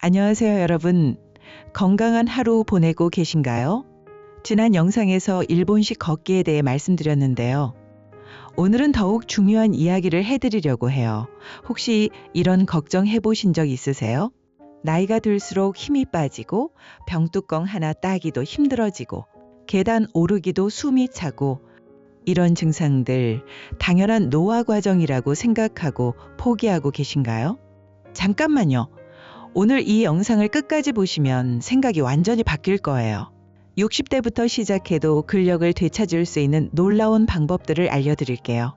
안녕하세요, 여러분. 건강한 하루 보내고 계신가요? 지난 영상에서 일본식 걷기에 대해 말씀드렸는데요. 오늘은 더욱 중요한 이야기를 해드리려고 해요. 혹시 이런 걱정 해보신 적 있으세요? 나이가 들수록 힘이 빠지고 병뚜껑 하나 따기도 힘들어지고 계단 오르기도 숨이 차고 이런 증상들 당연한 노화 과정이라고 생각하고 포기하고 계신가요? 잠깐만요. 오늘 이 영상을 끝까지 보시면 생각이 완전히 바뀔 거예요. 60대부터 시작해도 근력을 되찾을 수 있는 놀라운 방법들을 알려드릴게요.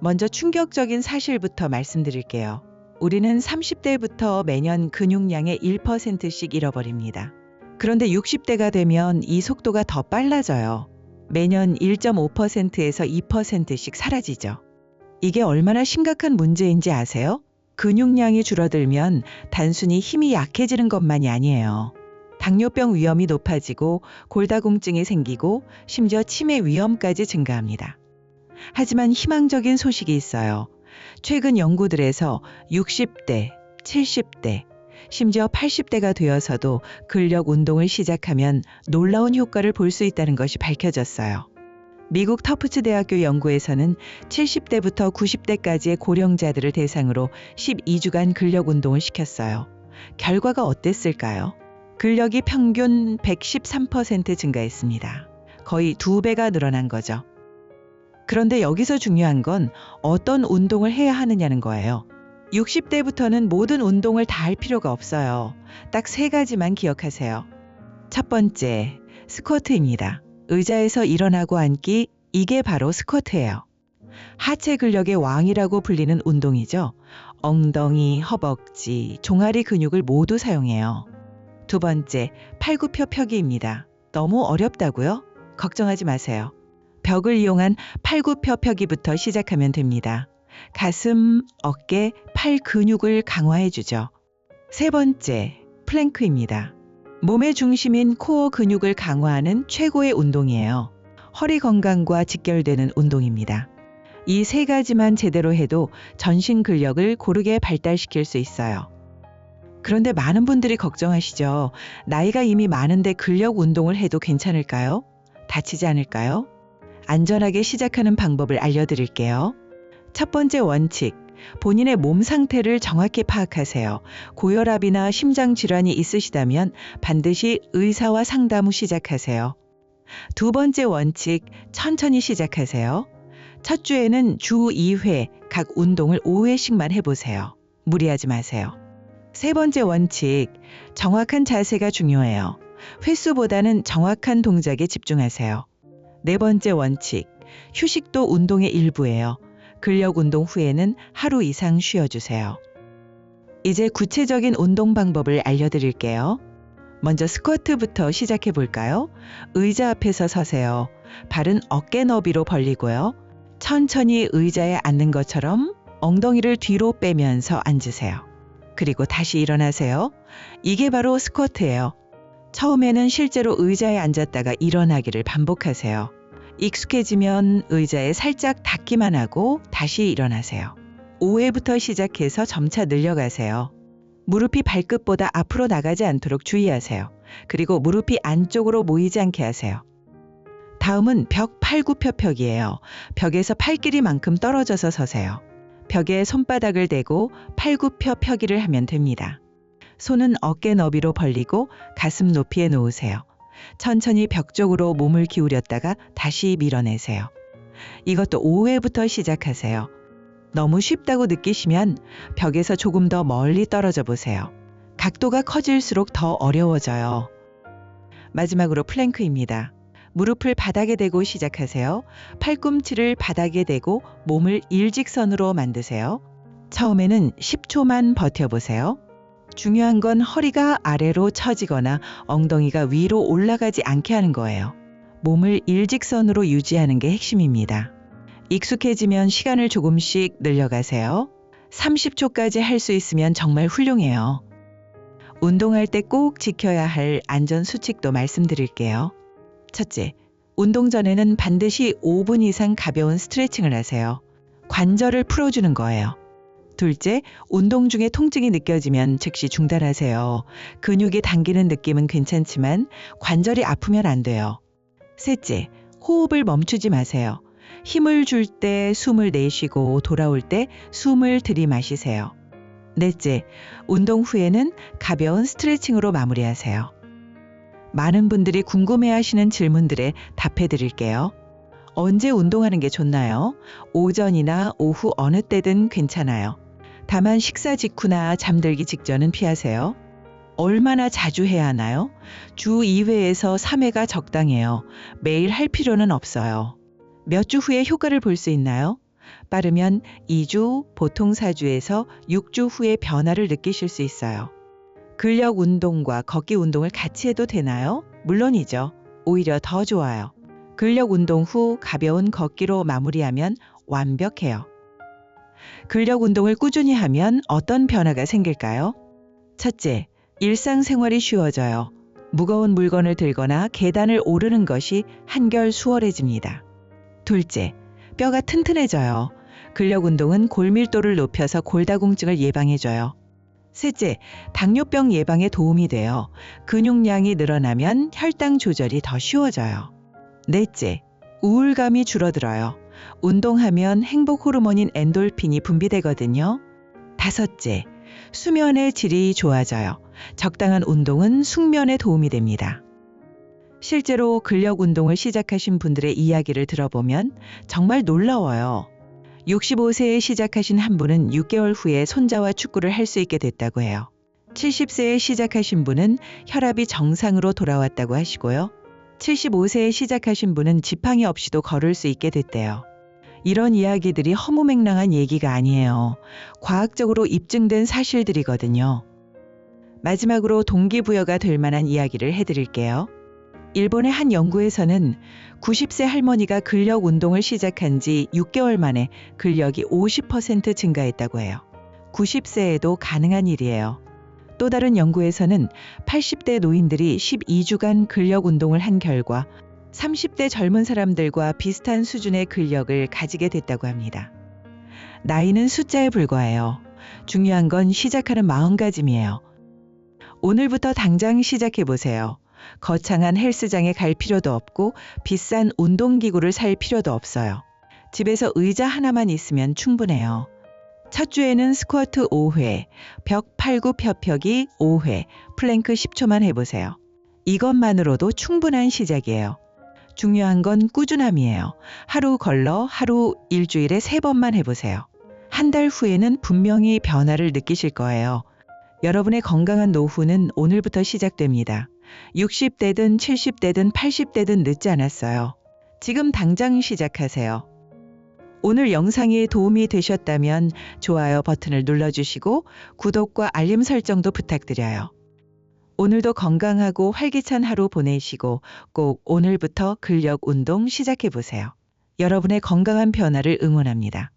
먼저 충격적인 사실부터 말씀드릴게요. 우리는 30대부터 매년 근육량의 1%씩 잃어버립니다. 그런데 60대가 되면 이 속도가 더 빨라져요. 매년 1.5%에서 2%씩 사라지죠. 이게 얼마나 심각한 문제인지 아세요? 근육량이 줄어들면 단순히 힘이 약해지는 것만이 아니에요. 당뇨병 위험이 높아지고 골다공증이 생기고 심지어 치매 위험까지 증가합니다. 하지만 희망적인 소식이 있어요. 최근 연구들에서 60대, 70대, 심지어 80대가 되어서도 근력 운동을 시작하면 놀라운 효과를 볼 수 있다는 것이 밝혀졌어요. 미국 터프츠 대학교 연구에서는 70대부터 90대까지의 고령자들을 대상으로 12주간 근력 운동을 시켰어요. 결과가 어땠을까요? 근력이 평균 113% 증가했습니다. 거의 2배가 늘어난 거죠. 그런데 여기서 중요한 건 어떤 운동을 해야 하느냐는 거예요. 60대부터는 모든 운동을 다 할 필요가 없어요. 딱 3가지만 기억하세요. 첫 번째, 스쿼트입니다. 의자에서 일어나고 앉기, 이게 바로 스쿼트예요. 하체 근력의 왕이라고 불리는 운동이죠. 엉덩이, 허벅지, 종아리 근육을 모두 사용해요. 두 번째, 팔굽혀 펴기입니다. 너무 어렵다고요? 걱정하지 마세요. 벽을 이용한 팔굽혀 펴기부터 시작하면 됩니다. 가슴, 어깨, 팔 근육을 강화해주죠. 세 번째, 플랭크입니다. 몸의 중심인 코어 근육을 강화하는 최고의 운동이에요. 허리 건강과 직결되는 운동입니다. 이 3가지만 제대로 해도 전신 근력을 고르게 발달시킬 수 있어요. 그런데 많은 분들이 걱정하시죠. 나이가 이미 많은데 근력 운동을 해도 괜찮을까요? 다치지 않을까요? 안전하게 시작하는 방법을 알려드릴게요. 첫 번째 원칙, 본인의 몸 상태를 정확히 파악하세요. 고혈압이나 심장질환이 있으시다면 반드시 의사와 상담 후 시작하세요. 두 번째 원칙, 천천히 시작하세요. 첫 주에는 주 2회, 각 운동을 5회씩만 해보세요. 무리하지 마세요. 세 번째 원칙, 정확한 자세가 중요해요. 횟수보다는 정확한 동작에 집중하세요. 네 번째 원칙, 휴식도 운동의 일부예요. 근력 운동 후에는 하루 이상 쉬어주세요. 이제 구체적인 운동 방법을 알려드릴게요. 먼저 스쿼트부터 시작해 볼까요? 의자 앞에서 서세요. 발은 어깨 너비로 벌리고요. 천천히 의자에 앉는 것처럼 엉덩이를 뒤로 빼면서 앉으세요. 그리고 다시 일어나세요. 이게 바로 스쿼트예요. 처음에는 실제로 의자에 앉았다가 일어나기를 반복하세요. 익숙해지면 의자에 살짝 닿기만 하고 다시 일어나세요. 5회부터 시작해서 점차 늘려가세요. 무릎이 발끝보다 앞으로 나가지 않도록 주의하세요. 그리고 무릎이 안쪽으로 모이지 않게 하세요. 다음은 벽 팔굽혀 펴기예요. 벽에서 팔길이만큼 떨어져서 서세요. 벽에 손바닥을 대고 팔굽혀 펴기를 하면 됩니다. 손은 어깨 너비로 벌리고 가슴 높이에 놓으세요. 천천히 벽 쪽으로 몸을 기울였다가 다시 밀어내세요. 이것도 5회부터 시작하세요. 너무 쉽다고 느끼시면 벽에서 조금 더 멀리 떨어져 보세요. 각도가 커질수록 더 어려워져요. 마지막으로 플랭크입니다. 무릎을 바닥에 대고 시작하세요. 팔꿈치를 바닥에 대고 몸을 일직선으로 만드세요. 처음에는 10초만 버텨보세요. 중요한 건 허리가 아래로 처지거나 엉덩이가 위로 올라가지 않게 하는 거예요. 몸을 일직선으로 유지하는 게 핵심입니다. 익숙해지면 시간을 조금씩 늘려가세요. 30초까지 할 수 있으면 정말 훌륭해요. 운동할 때 꼭 지켜야 할 안전 수칙도 말씀드릴게요. 첫째, 운동 전에는 반드시 5분 이상 가벼운 스트레칭을 하세요. 관절을 풀어주는 거예요. 둘째, 운동 중에 통증이 느껴지면 즉시 중단하세요. 근육이 당기는 느낌은 괜찮지만 관절이 아프면 안 돼요. 셋째, 호흡을 멈추지 마세요. 힘을 줄 때 숨을 내쉬고 돌아올 때 숨을 들이마시세요. 넷째, 운동 후에는 가벼운 스트레칭으로 마무리하세요. 많은 분들이 궁금해하시는 질문들에 답해 드릴게요. 언제 운동하는 게 좋나요? 오전이나 오후 어느 때든 괜찮아요. 다만 식사 직후나 잠들기 직전은 피하세요. 얼마나 자주 해야 하나요? 주 2회에서 3회가 적당해요. 매일 할 필요는 없어요. 몇 주 후에 효과를 볼 수 있나요? 빠르면 2주, 보통 4주에서 6주 후에 변화를 느끼실 수 있어요. 근력 운동과 걷기 운동을 같이 해도 되나요? 물론이죠. 오히려 더 좋아요. 근력 운동 후 가벼운 걷기로 마무리하면 완벽해요. 근력 운동을 꾸준히 하면 어떤 변화가 생길까요? 첫째, 일상생활이 쉬워져요. 무거운 물건을 들거나 계단을 오르는 것이 한결 수월해집니다. 둘째, 뼈가 튼튼해져요. 근력 운동은 골밀도를 높여서 골다공증을 예방해줘요. 셋째, 당뇨병 예방에 도움이 돼요. 근육량이 늘어나면 혈당 조절이 더 쉬워져요. 넷째, 우울감이 줄어들어요. 운동하면 행복 호르몬인 엔돌핀이 분비되거든요. 다섯째, 수면의 질이 좋아져요. 적당한 운동은 숙면에 도움이 됩니다. 실제로 근력 운동을 시작하신 분들의 이야기를 들어보면 정말 놀라워요. 65세에 시작하신 한 분은 6개월 후에 손자와 축구를 할 수 있게 됐다고 해요. 70세에 시작하신 분은 혈압이 정상으로 돌아왔다고 하시고요. 75세에 시작하신 분은 지팡이 없이도 걸을 수 있게 됐대요. 이런 이야기들이 허무맹랑한 얘기가 아니에요. 과학적으로 입증된 사실들이거든요. 마지막으로 동기부여가 될 만한 이야기를 해드릴게요. 일본의 한 연구에서는 90세 할머니가 근력 운동을 시작한 지 6개월 만에 근력이 50% 증가했다고 해요. 90세에도 가능한 일이에요. 또 다른 연구에서는 80대 노인들이 12주간 근력 운동을 한 결과 30대 젊은 사람들과 비슷한 수준의 근력을 가지게 됐다고 합니다. 나이는 숫자에 불과해요. 중요한 건 시작하는 마음가짐이에요. 오늘부터 당장 시작해보세요. 거창한 헬스장에 갈 필요도 없고 비싼 운동기구를 살 필요도 없어요. 집에서 의자 하나만 있으면 충분해요. 첫 주에는 스쿼트 5회, 벽 8구 펴펴기 5회, 플랭크 10초만 해보세요. 이것만으로도 충분한 시작이에요. 중요한 건 꾸준함이에요. 하루 걸러 하루 일주일에 3번만 해보세요. 한 달 후에는 분명히 변화를 느끼실 거예요. 여러분의 건강한 노후는 오늘부터 시작됩니다. 60대든 70대든 80대든 늦지 않았어요. 지금 당장 시작하세요. 오늘 영상이 도움이 되셨다면 좋아요 버튼을 눌러주시고 구독과 알림 설정도 부탁드려요. 오늘도 건강하고 활기찬 하루 보내시고 꼭 오늘부터 근력 운동 시작해보세요. 여러분의 건강한 변화를 응원합니다.